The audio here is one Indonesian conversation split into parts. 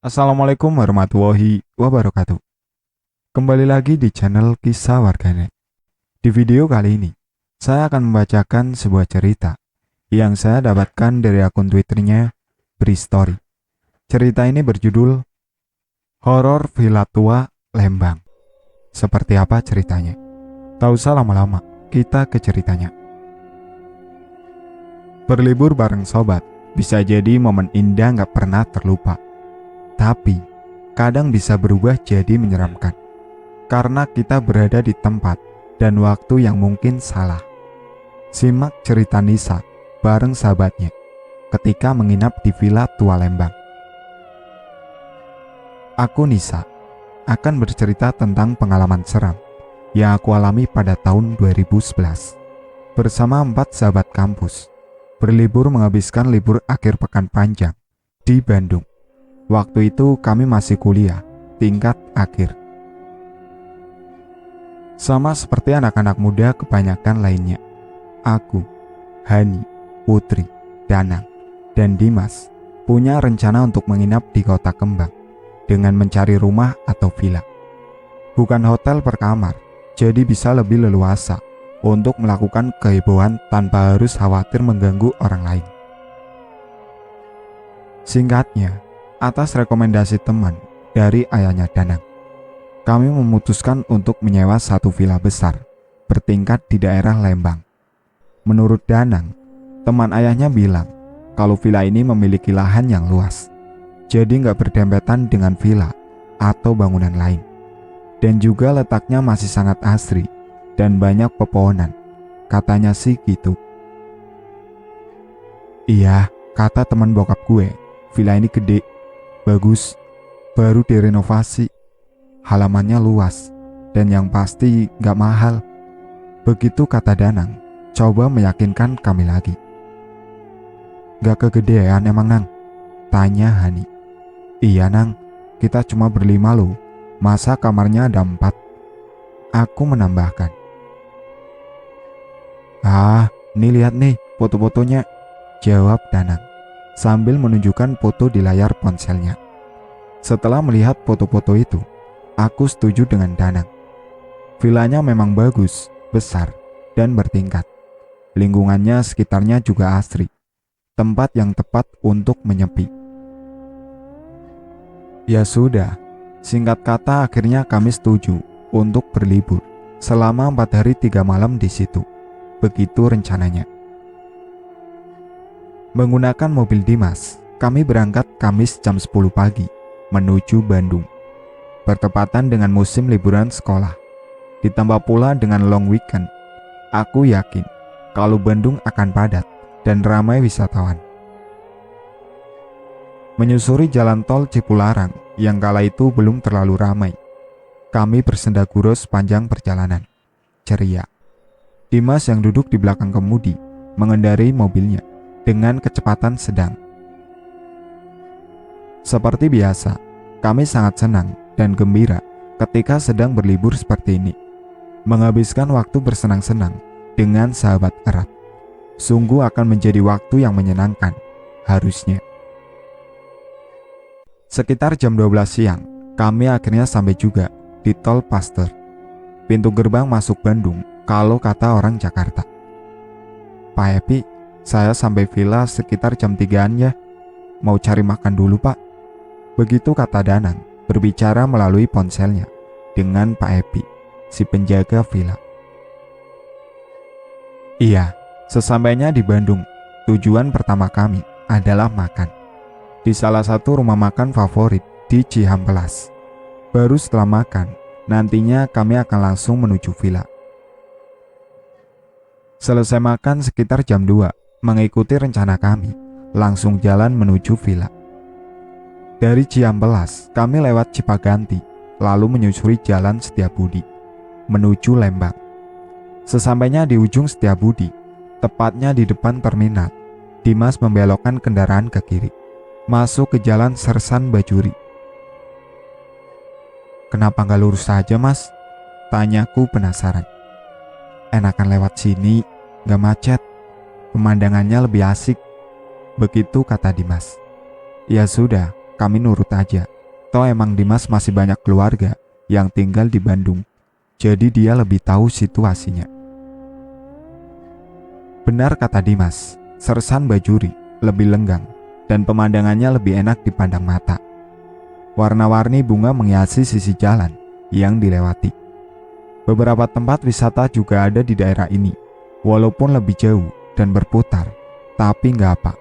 Assalamualaikum warahmatullahi wabarakatuh. Kembali lagi di channel Kisah Warganet. Di video kali ini, saya akan membacakan sebuah cerita yang saya dapatkan dari akun Twitternya Bristory. Cerita ini berjudul Horor Villa Tua Lembang. Seperti apa ceritanya? Tak usah lama-lama, kita ke ceritanya. Berlibur bareng sobat bisa jadi momen indah gak pernah terlupa. Tapi, kadang bisa berubah jadi menyeramkan. Karena kita berada di tempat dan waktu yang mungkin salah. Simak cerita Nisa bareng sahabatnya ketika menginap di Villa Tua Lembang. Aku Nisa akan bercerita tentang pengalaman seram yang aku alami pada tahun 2011. Bersama 4 sahabat kampus, berlibur menghabiskan libur akhir pekan panjang di Bandung. Waktu itu kami masih kuliah, tingkat akhir. Sama seperti anak-anak muda kebanyakan lainnya, aku, Hani, Putri, Danang, dan Dimas punya rencana untuk menginap di Kota Kembang dengan mencari rumah atau villa. Bukan hotel per kamar, jadi bisa lebih leluasa untuk melakukan kehebohan tanpa harus khawatir mengganggu orang lain. Singkatnya, atas rekomendasi teman dari ayahnya Danang, kami memutuskan untuk menyewa satu villa besar bertingkat di daerah Lembang. Menurut Danang, teman ayahnya bilang kalau villa ini memiliki lahan yang luas, jadi nggak berdempetan dengan villa atau bangunan lain, dan juga letaknya masih sangat asri dan banyak pepohonan, katanya sih gitu. Iya, kata teman bokap gue, villa ini gede, bagus, baru direnovasi, halamannya luas, dan yang pasti gak mahal. Begitu kata Danang, coba meyakinkan kami lagi. Gak kegedean emang Nang? Tanya Hani. Iya Nang, kita cuma berlima loh, masa kamarnya ada 4? Aku menambahkan. Nih lihat nih foto-fotonya, jawab Danang sambil menunjukkan foto di layar ponselnya. Setelah melihat foto-foto itu, aku setuju dengan Danang. Villanya memang bagus, besar, dan bertingkat. Lingkungannya sekitarnya juga asri. Tempat yang tepat untuk menyepi. Ya sudah, singkat kata akhirnya kami setuju untuk berlibur selama 4 hari 3 malam di situ. Begitu rencananya. Menggunakan mobil Dimas, kami berangkat Kamis jam 10 pagi menuju Bandung. Bertepatan dengan musim liburan sekolah. Ditambah pula dengan long weekend. Aku yakin kalau Bandung akan padat dan ramai wisatawan. Menyusuri jalan tol Cipularang yang kala itu belum terlalu ramai. Kami bersenda gurau sepanjang perjalanan. Ceria. Dimas yang duduk di belakang kemudi mengendarai mobilnya dengan kecepatan sedang. Seperti biasa, kami sangat senang dan gembira ketika sedang berlibur seperti ini. Menghabiskan waktu bersenang-senang dengan sahabat erat. Sungguh akan menjadi waktu yang menyenangkan, harusnya. Sekitar jam 12 siang, kami akhirnya sampai juga di Tol Paster. Pintu gerbang masuk Bandung, kalau kata orang Jakarta. Pak Epi, saya sampai villa sekitar jam 3-an ya. Mau cari makan dulu Pak. Begitu kata Danang, berbicara melalui ponselnya dengan Pak Epi, si penjaga villa. Iya, sesampainya di Bandung, tujuan pertama kami adalah makan di salah satu rumah makan favorit di Cihampelas. Baru setelah makan, nantinya kami akan langsung menuju villa. Selesai makan sekitar jam 2, mengikuti rencana kami, langsung jalan menuju villa. Dari Cihampelas, kami lewat Cipaganti, lalu menyusuri jalan Setiabudi, menuju Lembang. Sesampainya di ujung Setiabudi, tepatnya di depan terminal, Dimas membelokkan kendaraan ke kiri, masuk ke jalan Sersan Bajuri. Kenapa gak lurus saja Mas? Tanyaku penasaran. Enakan lewat sini, gak macet, pemandangannya lebih asik. Begitu kata Dimas. Ya sudah, kami nurut aja, Atau emang Dimas masih banyak keluarga yang tinggal di Bandung, jadi dia lebih tahu situasinya. Benar kata Dimas, Sersan Bajuri lebih lenggang dan pemandangannya lebih enak dipandang mata. Warna-warni bunga menghiasi sisi jalan yang dilewati. Beberapa tempat wisata juga ada di daerah ini, walaupun lebih jauh dan berputar, tapi nggak apa.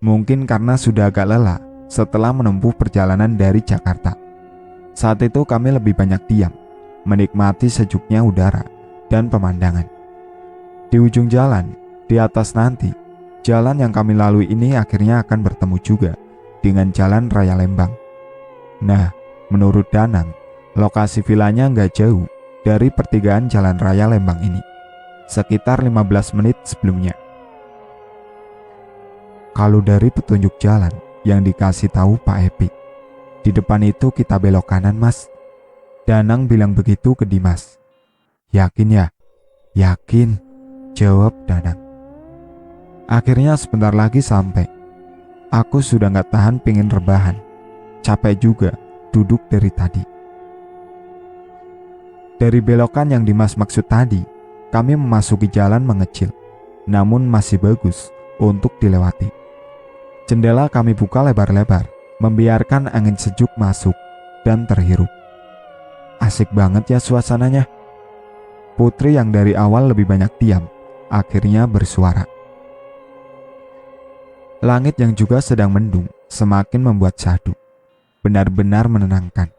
Mungkin karena sudah agak lelah setelah menempuh perjalanan dari Jakarta. Saat itu kami lebih banyak diam, menikmati sejuknya udara dan pemandangan. Di ujung jalan, di atas nanti, jalan yang kami lalui ini akhirnya akan bertemu juga dengan Jalan Raya Lembang. Nah, menurut Danang, lokasi vilanya nggak jauh dari pertigaan Jalan Raya Lembang ini, sekitar 15 menit sebelumnya. Kalau dari petunjuk jalan yang dikasih tahu Pak Epi, di depan itu kita belok kanan, Mas. Danang bilang begitu ke Dimas. Yakin ya? Yakin, jawab Danang. Akhirnya sebentar lagi sampai. Aku sudah gak tahan pengen rebahan. Capek juga duduk dari tadi. Dari belokan yang Dimas maksud tadi, kami memasuki jalan mengecil, namun masih bagus untuk dilewati. Jendela kami buka lebar-lebar, membiarkan angin sejuk masuk dan terhirup. Asik banget ya suasananya. Putri yang dari awal lebih banyak diam, akhirnya bersuara. Langit yang juga sedang mendung semakin membuat syahdu. Benar-benar menenangkan.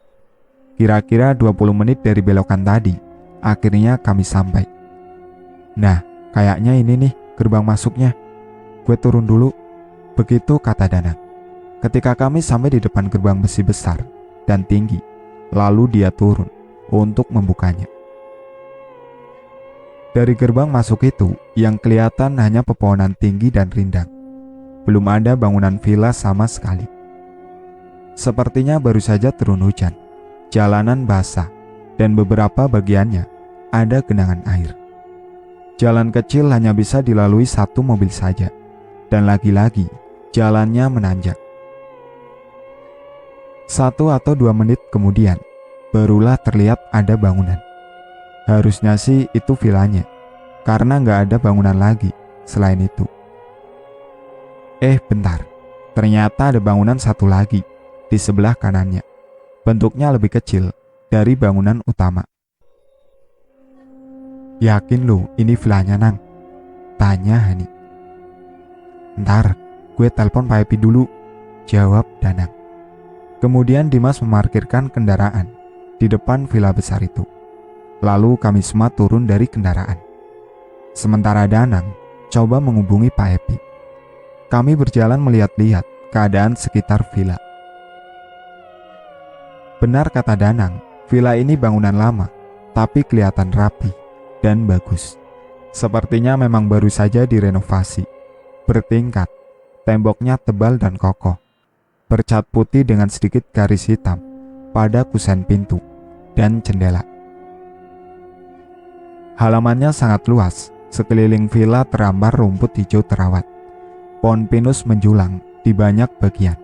Kira-kira 20 menit dari belokan tadi, akhirnya kami sampai. Nah, kayaknya ini nih gerbang masuknya. Gue turun dulu. Begitu kata Danang. Ketika kami sampai di depan gerbang besi besar dan tinggi, lalu dia turun untuk membukanya. Dari gerbang masuk itu, yang kelihatan hanya pepohonan tinggi dan rindang. Belum ada bangunan villa sama sekali. Sepertinya baru saja turun hujan. Jalanan basah dan beberapa bagiannya ada genangan air. Jalan kecil hanya bisa dilalui satu mobil saja, dan lagi-lagi jalannya menanjak. 1 atau 2 menit kemudian, barulah terlihat ada bangunan. Harusnya sih itu villanya, karena nggak ada bangunan lagi selain itu. Bentar, ternyata ada bangunan satu lagi di sebelah kanannya. Bentuknya lebih kecil dari bangunan utama. Yakin lu ini villanya, Nang? Tanya Hani. Ntar, gue telepon Pak Epi dulu, jawab Danang. Kemudian Dimas memarkirkan kendaraan di depan villa besar itu. Lalu kami semua turun dari kendaraan. Sementara Danang coba menghubungi Pak Epi. Kami berjalan melihat-lihat keadaan sekitar villa. Benar kata Danang, villa ini bangunan lama, tapi kelihatan rapi dan bagus. Sepertinya memang baru saja direnovasi. Bertingkat, temboknya tebal dan kokoh, bercat putih dengan sedikit garis hitam pada kusen pintu dan jendela. Halamannya sangat luas, sekeliling villa terambar rumput hijau terawat. Pohon pinus menjulang di banyak bagian.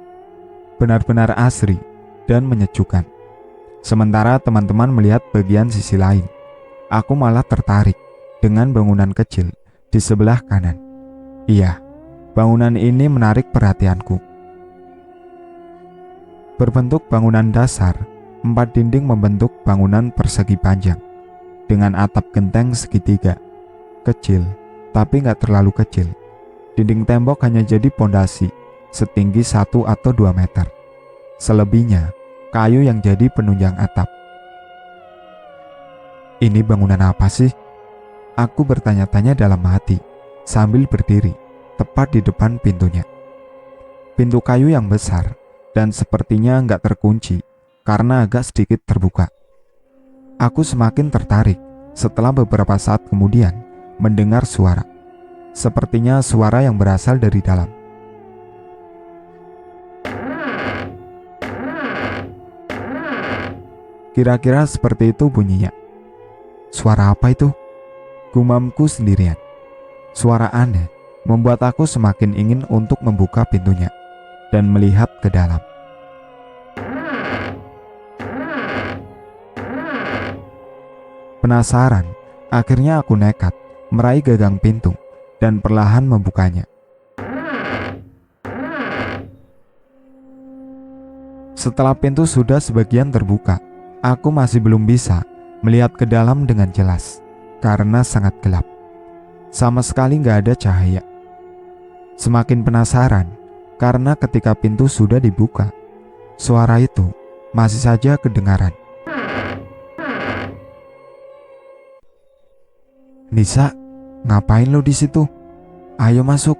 Benar-benar asri dan menyejukkan. Sementara teman-teman melihat bagian sisi lain, aku malah tertarik dengan bangunan kecil di sebelah kanan. Iya, bangunan ini menarik perhatianku. Berbentuk bangunan dasar, 4 dinding membentuk bangunan persegi panjang dengan atap genteng segitiga, kecil tapi nggak terlalu kecil. Dinding tembok hanya jadi pondasi setinggi 1 atau 2 meter. Selebihnya kayu yang jadi penunjang atap. Ini bangunan apa sih? Aku bertanya-tanya dalam hati sambil berdiri tepat di depan pintunya. Pintu kayu yang besar dan sepertinya nggak terkunci karena agak sedikit terbuka. Aku semakin tertarik setelah beberapa saat kemudian mendengar suara. Sepertinya suara yang berasal dari dalam. Kira-kira seperti itu bunyinya. Suara apa itu? Gumamku sendirian. Suara aneh membuat aku semakin ingin untuk membuka pintunya dan melihat ke dalam. Penasaran, akhirnya aku nekat meraih gagang pintu dan perlahan membukanya. Setelah pintu sudah sebagian terbuka, aku masih belum bisa melihat ke dalam dengan jelas karena sangat gelap. Sama sekali gak ada cahaya. Semakin penasaran karena ketika pintu sudah dibuka, suara itu masih saja kedengaran. "Nisa, ngapain lo di situ? Ayo masuk!"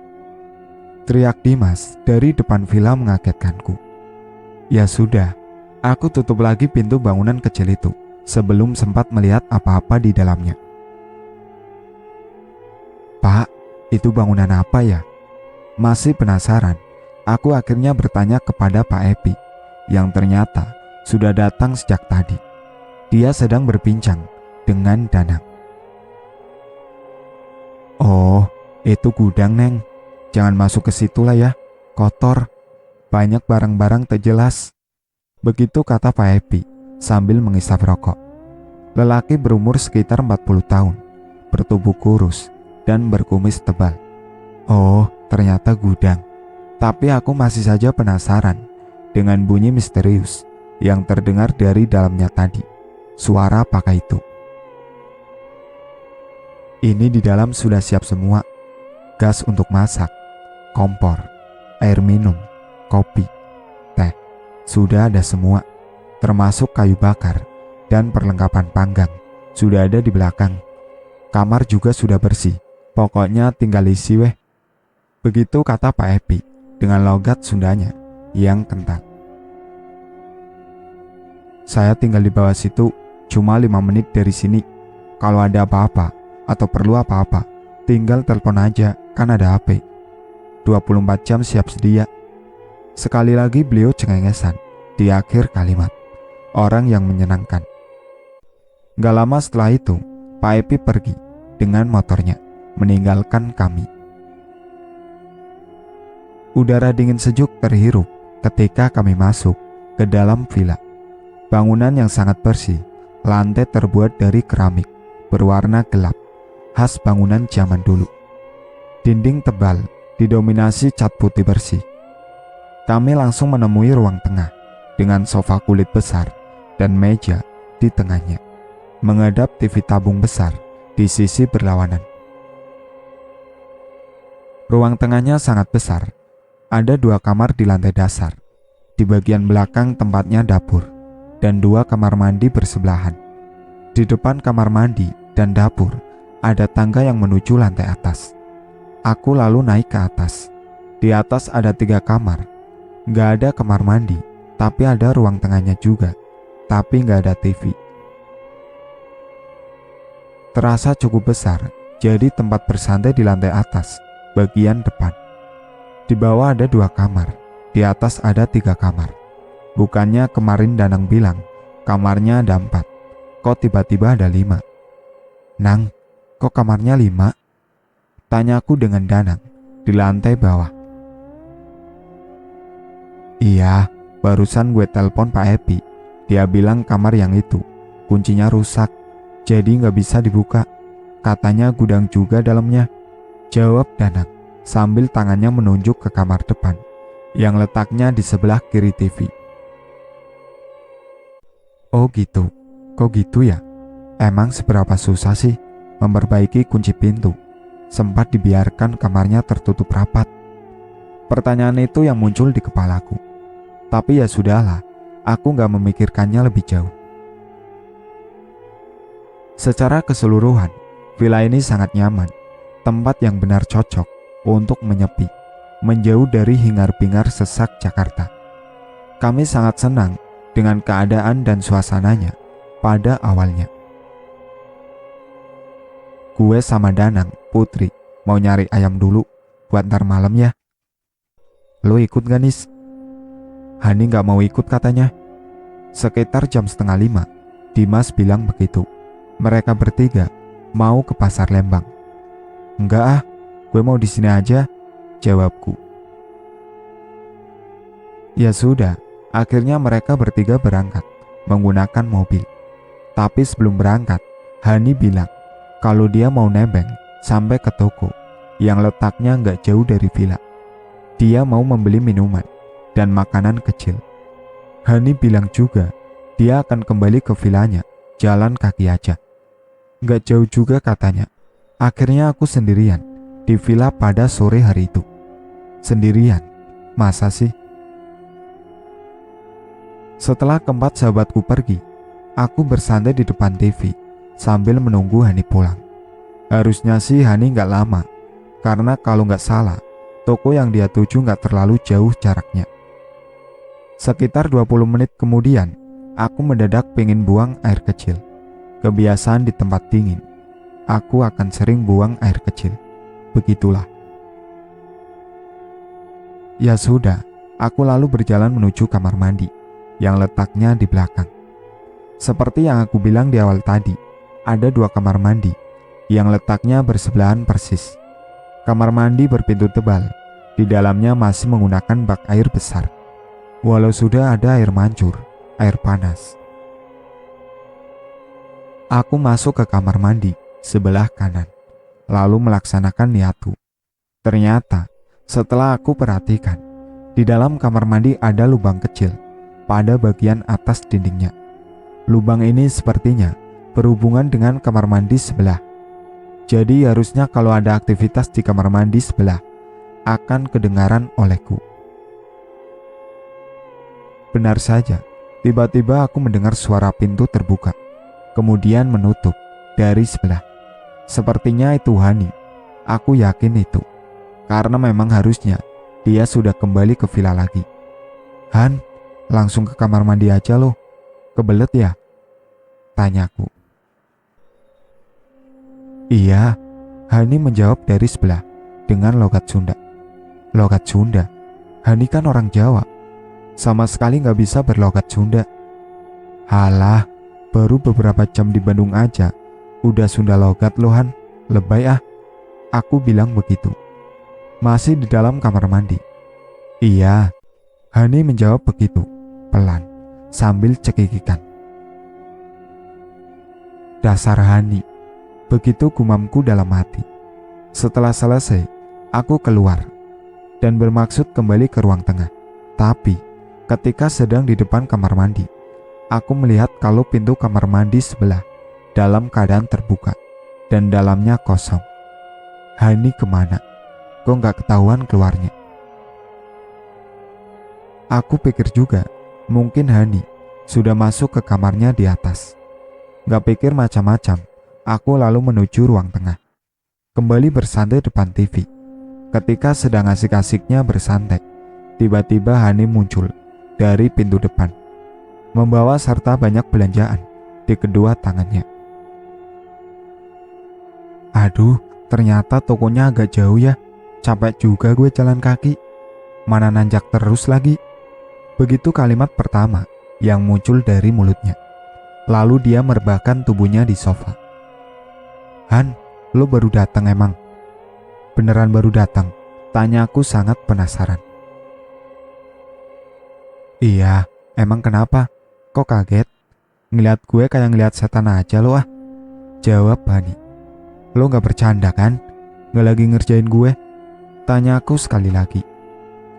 teriak Dimas dari depan villa mengagetkanku. Ya sudah, aku tutup lagi pintu bangunan kecil itu sebelum sempat melihat apa-apa di dalamnya. "Pak, itu bangunan apa ya?" Masih penasaran, aku akhirnya bertanya kepada Pak Epi yang ternyata sudah datang sejak tadi. Dia sedang berbincang dengan Danang. "Oh, itu gudang, Neng. Jangan masuk ke situ lah ya, kotor. Banyak barang-barang tak jelas." Begitu kata Pak Epi sambil mengisap rokok. Lelaki berumur sekitar 40 tahun, bertubuh kurus dan berkumis tebal. Oh, ternyata gudang. Tapi aku masih saja penasaran dengan bunyi misterius yang terdengar dari dalamnya tadi. Suara apakah itu? "Ini di dalam sudah siap semua. Gas untuk masak, kompor, air minum, kopi, teh. Sudah ada semua, termasuk kayu bakar dan perlengkapan panggang. Sudah ada di belakang. Kamar juga sudah bersih. Pokoknya tinggal isi weh." Begitu kata Pak Epi dengan logat Sundanya yang kental. "Saya tinggal di bawah situ, cuma 5 menit dari sini. Kalau ada apa-apa atau perlu apa-apa, tinggal telepon aja, kan ada HP. 24 jam siap sedia." Sekali lagi beliau cengengesan di akhir kalimat. Orang yang menyenangkan. Gak lama setelah itu, Pak Epi pergi dengan motornya, meninggalkan kami. Udara dingin sejuk terhirup ketika kami masuk ke dalam villa. Bangunan yang sangat bersih, lantai terbuat dari keramik berwarna gelap, khas bangunan zaman dulu. Dinding tebal didominasi cat putih bersih. Kami langsung menemui ruang tengah dengan sofa kulit besar dan meja di tengahnya, menghadap TV tabung besar di sisi berlawanan. Ruang tengahnya sangat besar. Ada 2 kamar di lantai dasar. Di bagian belakang tempatnya dapur dan 2 kamar mandi bersebelahan. Di depan kamar mandi dan dapur ada tangga yang menuju lantai atas. Aku lalu naik ke atas. Di atas ada 3 kamar. Gak ada kamar mandi, tapi ada ruang tengahnya juga, tapi gak ada TV. Terasa cukup besar, jadi tempat bersantai di lantai atas, bagian depan. Di bawah ada 2 kamar, di atas ada 3 kamar. Bukannya kemarin Danang bilang kamarnya ada 4, kok tiba-tiba ada 5? "Nang, kok kamarnya 5? Tanyaku dengan Danang di lantai bawah. "Iya, barusan gue telepon Pak Epi. Dia bilang kamar yang itu kuncinya rusak, jadi gak bisa dibuka. Katanya gudang juga dalamnya," jawab Danang sambil tangannya menunjuk ke kamar depan yang letaknya di sebelah kiri TV. "Oh gitu, kok gitu ya? Emang seberapa susah sih memperbaiki kunci pintu? Sempat dibiarkan kamarnya tertutup rapat." Pertanyaan itu yang muncul di kepalaku. Tapi ya sudahlah, aku gak memikirkannya lebih jauh. Secara keseluruhan, villa ini sangat nyaman, tempat yang benar cocok untuk menyepi, menjauh dari hingar-bingar sesak Jakarta. Kami sangat senang dengan keadaan dan suasananya pada awalnya. "Gue sama Danang, Putri, mau nyari ayam dulu buat ntar malam ya. Lo ikut gak, Nis?" Hani gak mau ikut katanya. Sekitar jam 4:30, Dimas bilang begitu. Mereka bertiga mau ke pasar Lembang. "Enggak ah, gue mau di sini aja," jawabku. Ya sudah, akhirnya mereka bertiga berangkat menggunakan mobil. Tapi sebelum berangkat, Hani bilang kalau dia mau nebeng sampai ke toko yang letaknya nggak jauh dari villa. Dia mau membeli minuman dan makanan kecil. Hani bilang juga dia akan kembali ke villanya jalan kaki aja. Nggak jauh juga katanya. Akhirnya aku sendirian di villa pada sore hari itu. Sendirian? Masa sih? Setelah keempat sahabatku pergi, aku bersantai di depan TV sambil menunggu Hani pulang. Harusnya sih Hani nggak lama, karena kalau nggak salah, toko yang dia tuju nggak terlalu jauh jaraknya. Sekitar 20 menit kemudian, aku mendadak pengen buang air kecil. Kebiasaan di tempat dingin, aku akan sering buang air kecil. Begitulah. Ya sudah, aku lalu berjalan menuju kamar mandi yang letaknya di belakang. Seperti yang aku bilang di awal tadi, ada 2 kamar mandi yang letaknya bersebelahan persis. Kamar mandi berpintu tebal, di dalamnya masih menggunakan bak air besar. Walau sudah ada air mancur, air panas. Aku masuk ke kamar mandi sebelah kanan, lalu melaksanakan niatku. Ternyata, setelah aku perhatikan, di dalam kamar mandi ada lubang kecil pada bagian atas dindingnya. Lubang ini sepertinya berhubungan dengan kamar mandi sebelah. Jadi harusnya kalau ada aktivitas di kamar mandi sebelah, akan kedengaran olehku. Benar saja, tiba-tiba aku mendengar suara pintu terbuka, kemudian menutup dari sebelah. Sepertinya itu Hani. Aku yakin itu, karena memang harusnya dia sudah kembali ke villa lagi. Han, langsung ke kamar mandi aja loh. Kebelet ya? Tanyaku. Iya, Hani menjawab dari sebelah dengan logat Sunda. Logat Sunda? Hani kan orang Jawa. Sama sekali gak bisa berlogat Sunda. Halah, baru beberapa jam di Bandung aja udah Sunda logat loh Han. Lebay ah. Aku bilang begitu. Masih di dalam kamar mandi. Iya, Hani menjawab begitu, pelan, sambil cekikikan. Dasar Hani, begitu gumamku dalam hati. Setelah selesai, aku keluar dan bermaksud kembali ke ruang tengah. Tapi, ketika sedang di depan kamar mandi, aku melihat kalau pintu kamar mandi sebelah dalam keadaan terbuka dan dalamnya kosong. Hani kemana? Kok gak ketahuan keluarnya? Aku pikir juga, mungkin Hani sudah masuk ke kamarnya di atas. Gak pikir macam-macam, aku lalu menuju ruang tengah. Kembali bersantai depan TV. Ketika sedang asik-asiknya bersantai, tiba-tiba Hani muncul dari pintu depan, membawa serta banyak belanjaan di kedua tangannya. Aduh, ternyata tokonya agak jauh ya. Capek juga gue jalan kaki. Mana nanjak terus lagi. Begitu kalimat pertama yang muncul dari mulutnya. Lalu dia merebahkan tubuhnya di sofa. Han, lo baru datang emang? Beneran baru datang? Tanyaku sangat penasaran. Iya, emang kenapa? Kok kaget? Ngeliat gue kayak ngeliat setan aja lo ah. Jawab Hani. Lo gak bercanda kan? Gak lagi ngerjain gue? Tanyaku sekali lagi.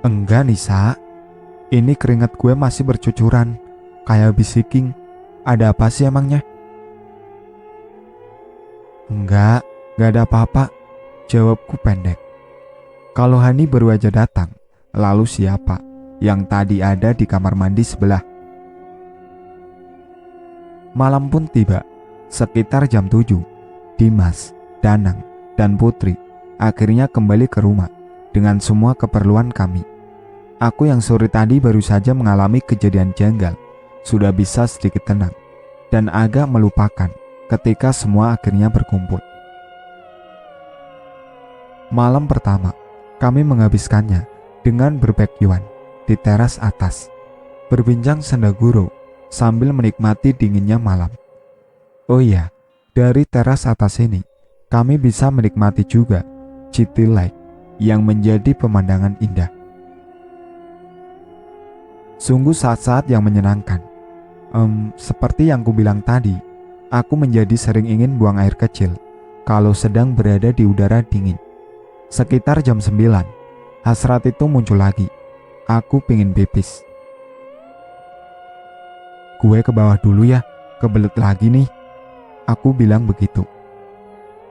Enggak Nisa. Ini keringat gue masih bercucuran, kayak habis hiking. Ada apa sih emangnya? Enggak ada apa-apa. Jawabku pendek. Kalau Hani baru aja datang, lalu siapa yang tadi ada di kamar mandi sebelah? Malam pun tiba. Sekitar jam 7, Dimas, Danang, dan Putri akhirnya kembali ke rumah dengan semua keperluan kami. Aku yang sore tadi baru saja mengalami kejadian janggal sudah bisa sedikit tenang dan agak melupakan ketika semua akhirnya berkumpul. Malam pertama, kami menghabiskannya dengan berbekyuan di teras atas, berbincang sendaguro sambil menikmati dinginnya malam. Oh iya, dari teras atas ini, kami bisa menikmati juga City Lake yang menjadi pemandangan indah. Sungguh saat-saat yang menyenangkan. Seperti yang kubilang tadi, Aku menjadi sering ingin buang air kecil kalau sedang berada di udara dingin. Sekitar jam 9, hasrat itu muncul lagi. Aku pingin pipis. Gue ke bawah dulu ya, kebelet lagi nih. Aku bilang begitu.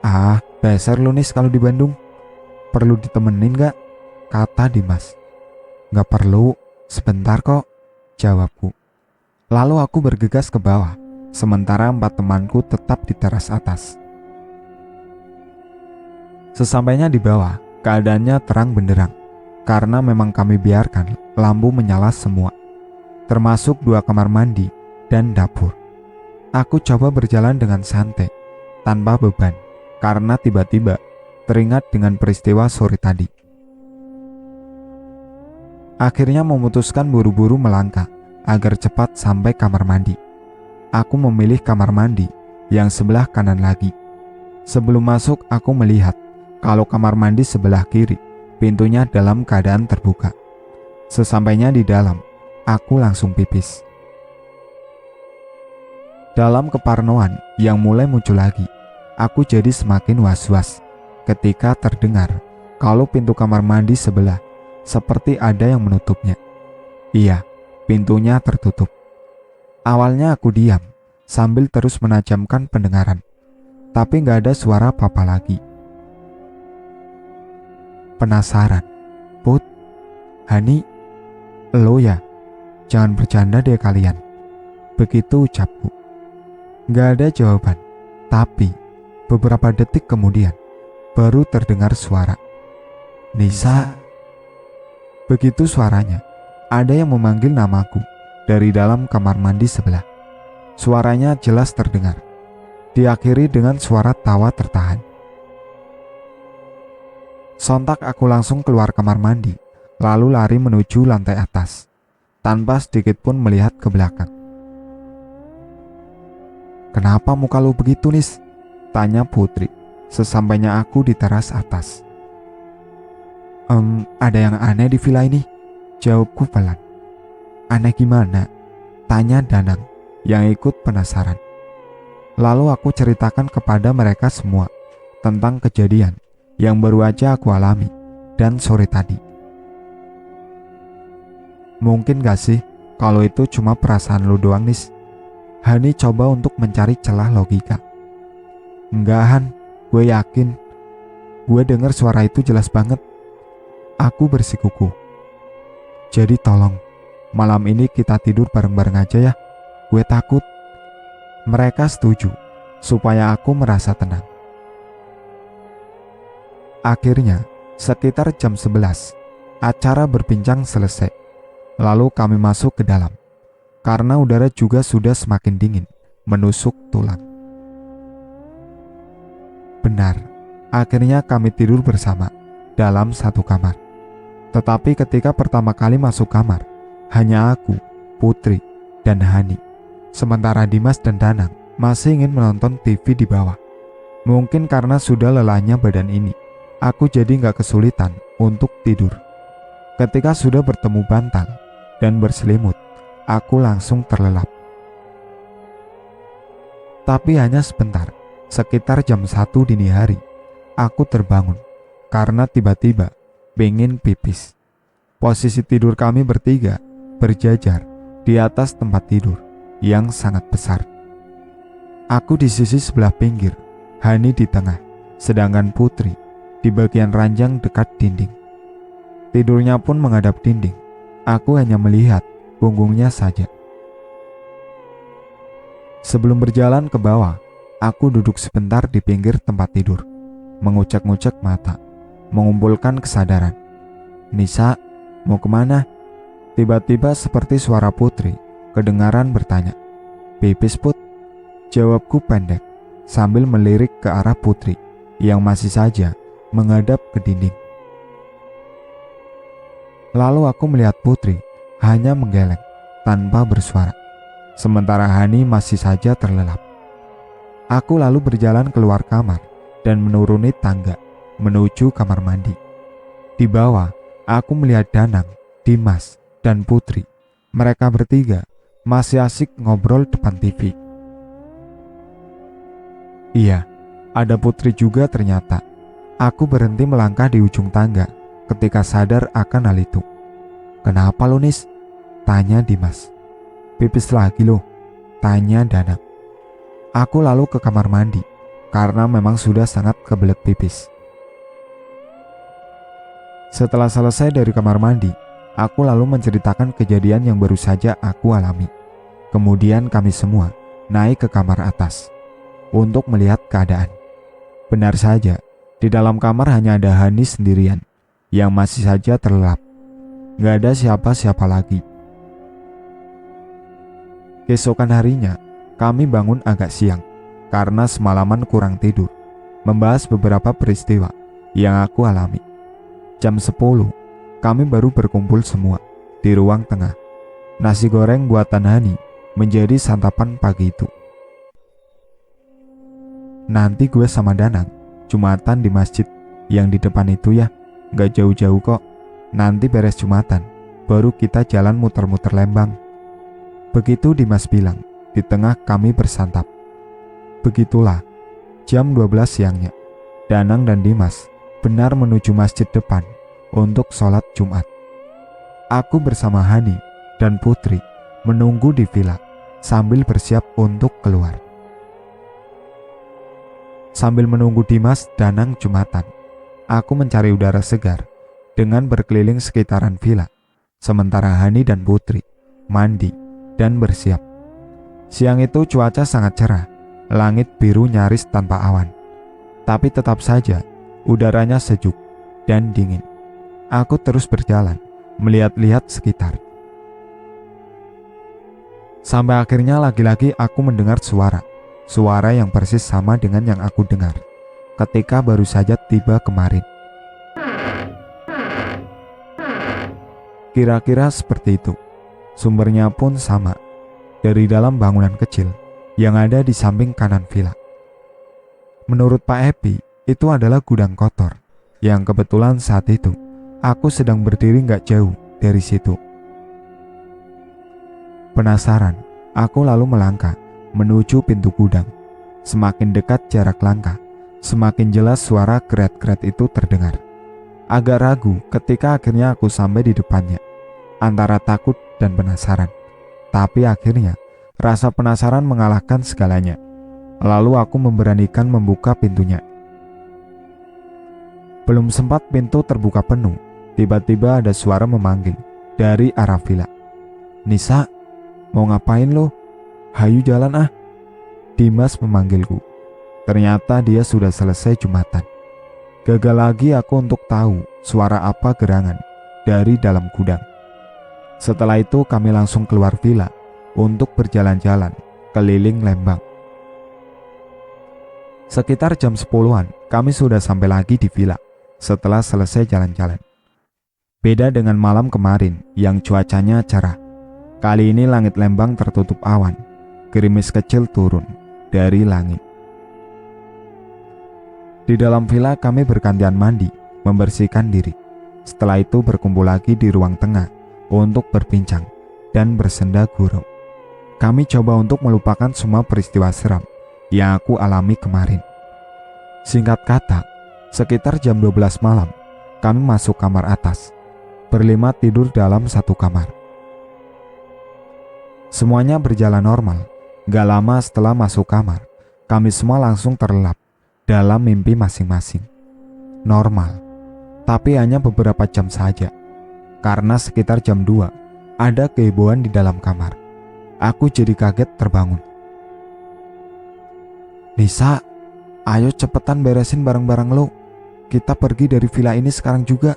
Ah, dasar lu nis kalau di Bandung. Perlu ditemenin gak? Kata Dimas. Gak perlu, sebentar kok, jawabku. Lalu aku bergegas ke bawah, sementara 4 temanku tetap di teras atas. Sesampainya di bawah, keadaannya terang benderang, karena memang kami biarkan lampu menyala semua, termasuk 2 kamar mandi dan dapur. Aku coba berjalan dengan santai, tanpa beban, karena tiba-tiba teringat dengan peristiwa sore tadi. Akhirnya memutuskan buru-buru melangkah agar cepat sampai kamar mandi. Aku memilih kamar mandi yang sebelah kanan lagi. Sebelum masuk, aku melihat kalau kamar mandi sebelah kiri, pintunya dalam keadaan terbuka. Sesampainya di dalam, aku langsung pipis. Dalam keparnoan yang mulai muncul lagi, aku jadi semakin was-was ketika terdengar kalau pintu kamar mandi sebelah seperti ada yang menutupnya. Iya, pintunya tertutup. Awalnya aku diam sambil terus menajamkan pendengaran, tapi gak ada suara apa-apa lagi. Penasaran, Put, Hani, lo ya? Jangan bercanda deh kalian. Begitu ucapku. Gak ada jawaban, tapi beberapa detik kemudian baru terdengar suara. Nisa. Begitu suaranya, ada yang memanggil namaku dari dalam kamar mandi sebelah. Suaranya jelas terdengar, diakhiri dengan suara tawa tertahan. Sontak aku langsung keluar kamar mandi, lalu lari menuju lantai atas, tanpa sedikit pun melihat ke belakang. Kenapa muka lu begitu, Nis? Tanya Putri, sesampainya aku di teras atas. Ada yang aneh di villa ini, jawabku pelan. Aneh gimana? Tanya Danang yang ikut penasaran. Lalu aku ceritakan kepada mereka semua tentang kejadian yang baru aja aku alami dan sore tadi. Mungkin gak sih kalau itu cuma perasaan lu doang, Nis? Hani coba untuk mencari celah logika. Enggak, Han, gue yakin. Gue dengar suara itu jelas banget. Aku bersikukuh. Jadi tolong, malam ini kita tidur bareng-bareng aja ya. Gue takut. Mereka setuju, supaya aku merasa tenang. Akhirnya, sekitar jam 11, acara berbincang selesai. Lalu kami masuk ke dalam, karena udara juga sudah semakin dingin, menusuk tulang. Benar, akhirnya kami tidur bersama dalam satu kamar. Tetapi ketika pertama kali masuk kamar, hanya aku, Putri, dan Hani. Sementara Dimas dan Danang masih ingin menonton TV di bawah. Mungkin karena sudah lelahnya badan ini, aku jadi gak kesulitan untuk tidur. Ketika sudah bertemu bantal dan berselimut, aku langsung terlelap. Tapi hanya sebentar, sekitar jam 1 dini hari, aku terbangun karena tiba-tiba pengen pipis. Posisi tidur kami bertiga berjajar di atas tempat tidur yang sangat besar. Aku di sisi sebelah pinggir, Hani di tengah, sedangkan Putri di bagian ranjang dekat dinding. Tidurnya pun menghadap dinding. Aku hanya melihat punggungnya saja. Sebelum berjalan ke bawah, aku duduk sebentar di pinggir tempat tidur, mengucek-ngucek mata, mengumpulkan kesadaran. Nisa, mau kemana? Tiba-tiba seperti suara Putri kedengaran bertanya. Pipis, Put, jawabku pendek sambil melirik ke arah Putri yang masih saja menghadap ke dinding. Lalu aku melihat Putri hanya menggeleng tanpa bersuara, sementara Hani masih saja terlelap. Aku lalu berjalan keluar kamar dan menuruni tangga menuju kamar mandi. Di bawah, aku melihat Danang, Dimas, dan Putri. Mereka bertiga masih asik ngobrol depan TV. Iya, ada Putri juga ternyata. Aku berhenti melangkah di ujung tangga ketika sadar akan hal itu. Kenapa lo, Nis? Tanya Dimas. Pipis lagi lo? Tanya Danang. Aku lalu ke kamar mandi karena memang sudah sangat kebelet pipis. Setelah selesai dari kamar mandi, aku lalu menceritakan kejadian yang baru saja aku alami. Kemudian kami semua naik ke kamar atas untuk melihat keadaan. Benar saja, di dalam kamar hanya ada Hani sendirian yang masih saja terlelap. Gak ada siapa-siapa lagi. Keesokan harinya, kami bangun agak siang karena semalaman kurang tidur, membahas beberapa peristiwa yang aku alami. Jam 10, kami baru berkumpul semua di ruang tengah. Nasi goreng buatan Hani menjadi santapan pagi itu. Nanti gue sama Danang Jumatan di masjid yang di depan itu ya, gak jauh-jauh kok. Nanti beres Jumatan, baru kita jalan muter-muter Lembang. Begitu Dimas bilang, di tengah kami bersantap. Begitulah, jam 12 siangnya, Danang dan Dimas benar menuju masjid depan untuk sholat Jumat. Aku bersama Hani dan Putri menunggu di villa sambil bersiap untuk keluar. Sambil menunggu Dimas Danang Jumatan, aku mencari udara segar dengan berkeliling sekitaran villa, sementara Hani dan Putri mandi dan bersiap. Siang itu cuaca sangat cerah, langit biru nyaris tanpa awan. Tapi tetap saja udaranya sejuk dan dingin. Aku terus berjalan, melihat-lihat sekitar. Sampai akhirnya lagi-lagi aku mendengar suara yang persis sama dengan yang aku dengar ketika baru saja tiba kemarin. Kira-kira seperti itu. Sumbernya pun sama, dari dalam bangunan kecil yang ada di samping kanan villa. Menurut Pak Epi, itu adalah gudang kotor yang kebetulan saat itu aku sedang berdiri gak jauh dari situ. Penasaran, aku lalu melangkah menuju pintu gudang. Semakin dekat jarak langkah, semakin jelas suara keret-keret itu terdengar. Agak ragu ketika akhirnya aku sampai di depannya, antara takut dan penasaran. Tapi akhirnya rasa penasaran mengalahkan segalanya. Lalu aku memberanikan membuka pintunya. Belum sempat pintu terbuka penuh, tiba-tiba ada suara memanggil dari arah villa. Nisa, mau ngapain lo? Hayu jalan ah. Dimas memanggilku. Ternyata dia sudah selesai Jumatan. Gagal lagi aku untuk tahu suara apa gerangan dari dalam gudang. Setelah itu kami langsung keluar villa untuk berjalan-jalan keliling Lembang. Sekitar jam 10-an kami sudah sampai lagi di villa setelah selesai jalan-jalan. Beda dengan malam kemarin yang cuacanya cerah. Kali ini langit Lembang tertutup awan. Gerimis kecil turun dari langit. Di dalam villa kami bergantian mandi, membersihkan diri. Setelah itu berkumpul lagi di ruang tengah untuk berbincang dan bersenda gurau. Kami coba untuk melupakan semua peristiwa seram yang aku alami kemarin. Singkat kata, sekitar jam 12 malam, kami masuk kamar atas. Berlima tidur dalam satu kamar. Semuanya berjalan normal. Gak lama setelah masuk kamar, kami semua langsung terlelap dalam mimpi masing-masing. Normal, tapi hanya beberapa jam saja. Karena sekitar jam 2, ada kehebohan di dalam kamar. Aku jadi kaget terbangun. Nisa, ayo cepetan beresin barang-barang lo. Kita pergi dari villa ini sekarang juga.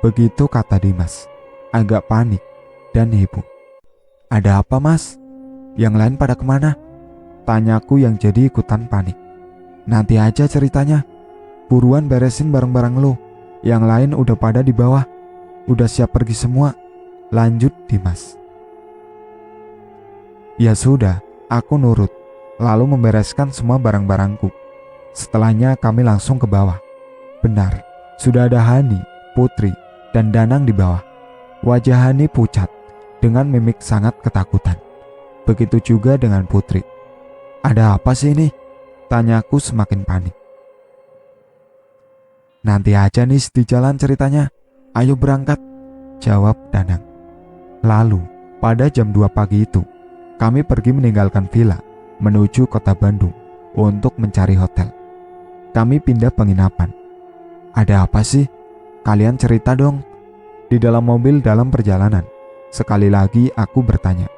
Begitu kata Dimas, agak panik dan heboh. Ada apa mas? Yang lain pada kemana? Tanyaku yang jadi ikutan panik. Nanti aja ceritanya. Buruan beresin barang-barang lo. Yang lain udah pada di bawah. Udah siap pergi semua. Lanjut Dimas. Ya sudah, aku nurut. Lalu membereskan semua barang-barangku. Setelahnya kami langsung ke bawah. Benar, sudah ada Hani, Putri, dan Danang di bawah. Wajah Hani pucat dengan mimik sangat ketakutan. Begitu juga dengan Putri. Ada apa sih ini? Tanyaku semakin panik. Nanti aja nih di jalan ceritanya. Ayo berangkat, jawab Danang. Lalu pada jam 2 pagi itu kami pergi meninggalkan villa menuju kota Bandung untuk mencari hotel. Kami pindah penginapan. Ada apa sih? Kalian cerita dong. Di dalam mobil dalam perjalanan, sekali lagi aku bertanya.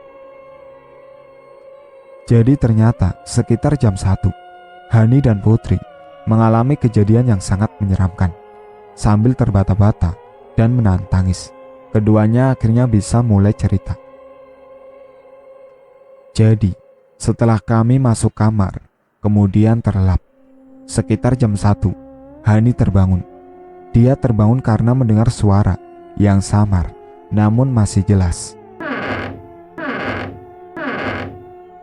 Jadi ternyata sekitar jam 1, Hani dan Putri mengalami kejadian yang sangat menyeramkan. Sambil terbata-bata dan menahan tangis, keduanya akhirnya bisa mulai cerita. Jadi, setelah kami masuk kamar, kemudian terlelap. Sekitar jam 1, Hani terbangun. Dia terbangun karena mendengar suara yang samar, namun masih jelas.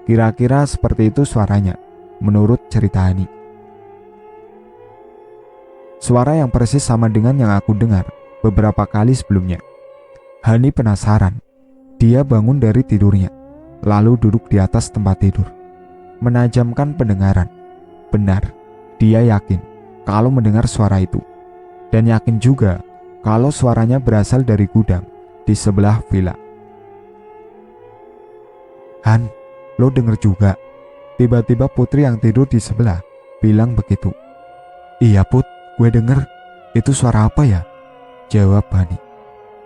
Kira-kira seperti itu suaranya, menurut cerita Hani. Suara yang persis sama dengan yang aku dengar beberapa kali sebelumnya. Hani penasaran. Dia bangun dari tidurnya, lalu duduk di atas tempat tidur, menajamkan pendengaran. Benar, dia yakin kalau mendengar suara itu, dan yakin juga kalau suaranya berasal dari gudang di sebelah villa. Han, lo denger juga? Tiba-tiba Putri yang tidur di sebelah bilang begitu. Iya Put, gue denger. Itu suara apa ya? Jawab Hani.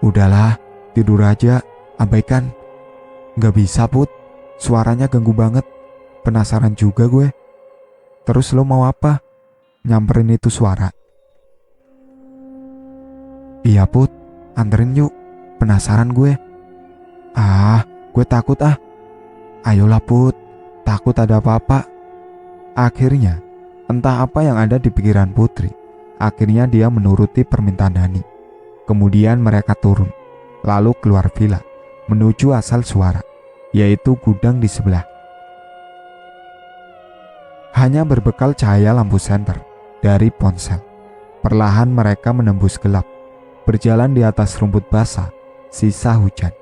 Udahlah, tidur aja, abaikan. Gak bisa Put, suaranya ganggu banget. Penasaran juga gue. Terus lo mau apa? Nyamperin itu suara? Iya Put, anterin yuk. Penasaran gue. Ah, gue takut ah. Ayolah Put, takut ada apa-apa. Akhirnya, entah apa yang ada di pikiran Putri. Akhirnya dia menuruti permintaan Hani. Kemudian mereka turun, lalu keluar villa, menuju asal suara, yaitu gudang di sebelah. Hanya berbekal cahaya lampu senter dari ponsel, perlahan mereka menembus gelap, berjalan di atas rumput basah, sisa hujan.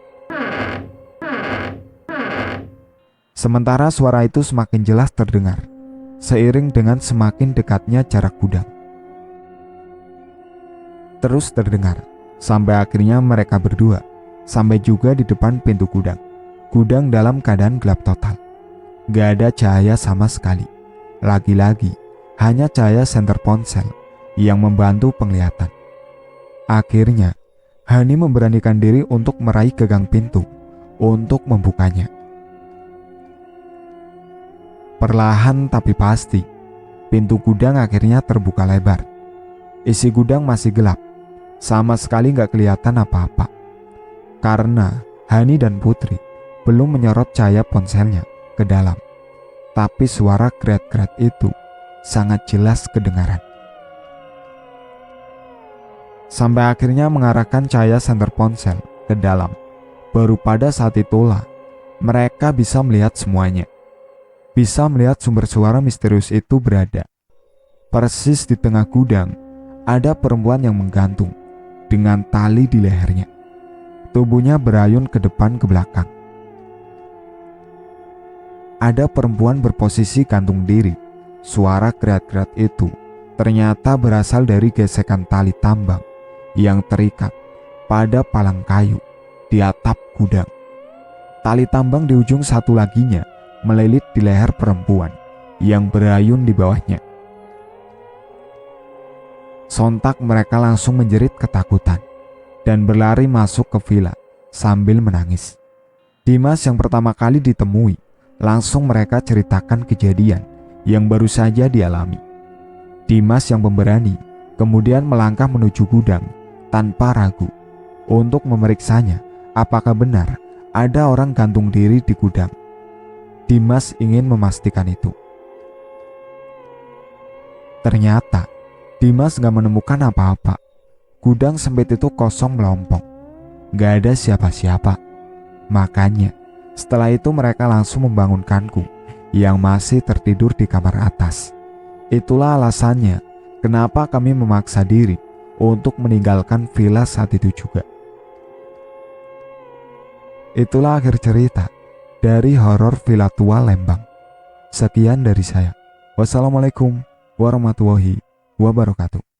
Sementara suara itu semakin jelas terdengar, seiring dengan semakin dekatnya jarak gudang. Terus terdengar, sampai akhirnya mereka berdua sampai juga di depan pintu gudang. Gudang dalam keadaan gelap total. Gak ada cahaya sama sekali. Lagi-lagi, hanya cahaya senter ponsel yang membantu penglihatan. Akhirnya, Hani memberanikan diri untuk meraih gagang pintu untuk membukanya. Perlahan tapi pasti, pintu gudang akhirnya terbuka lebar. Isi gudang masih gelap, sama sekali gak kelihatan apa-apa. Karena Hani dan Putri belum menyorot cahaya ponselnya ke dalam. Tapi suara keret-keret itu sangat jelas kedengaran. Sampai akhirnya mengarahkan cahaya senter ponsel ke dalam. Baru pada saat itulah mereka bisa melihat semuanya. Bisa melihat sumber suara misterius itu berada. Persis di tengah gudang, ada perempuan yang menggantung dengan tali di lehernya. Tubuhnya berayun ke depan ke belakang. Ada perempuan berposisi gantung diri. Suara kerat-kerat itu ternyata berasal dari gesekan tali tambang yang terikat pada palang kayu di atap gudang. Tali tambang di ujung satu laginya melilit di leher perempuan yang berayun di bawahnya. Sontak mereka langsung menjerit ketakutan dan berlari masuk ke villa sambil menangis. Dimas yang pertama kali ditemui, langsung mereka ceritakan kejadian yang baru saja dialami. Dimas yang pemberani kemudian melangkah menuju gudang tanpa ragu untuk memeriksanya apakah benar ada orang gantung diri di gudang. Dimas ingin memastikan itu. Ternyata Dimas gak menemukan apa-apa. Gudang sempit itu kosong melompong. Gak ada siapa-siapa. Makanya setelah itu mereka langsung membangunkanku yang masih tertidur di kamar atas. Itulah alasannya kenapa kami memaksa diri untuk meninggalkan villa saat itu juga. Itulah akhir cerita dari horor Villa Tua Lembang. Sekian dari saya. Wassalamualaikum warahmatullahi wabarakatuh.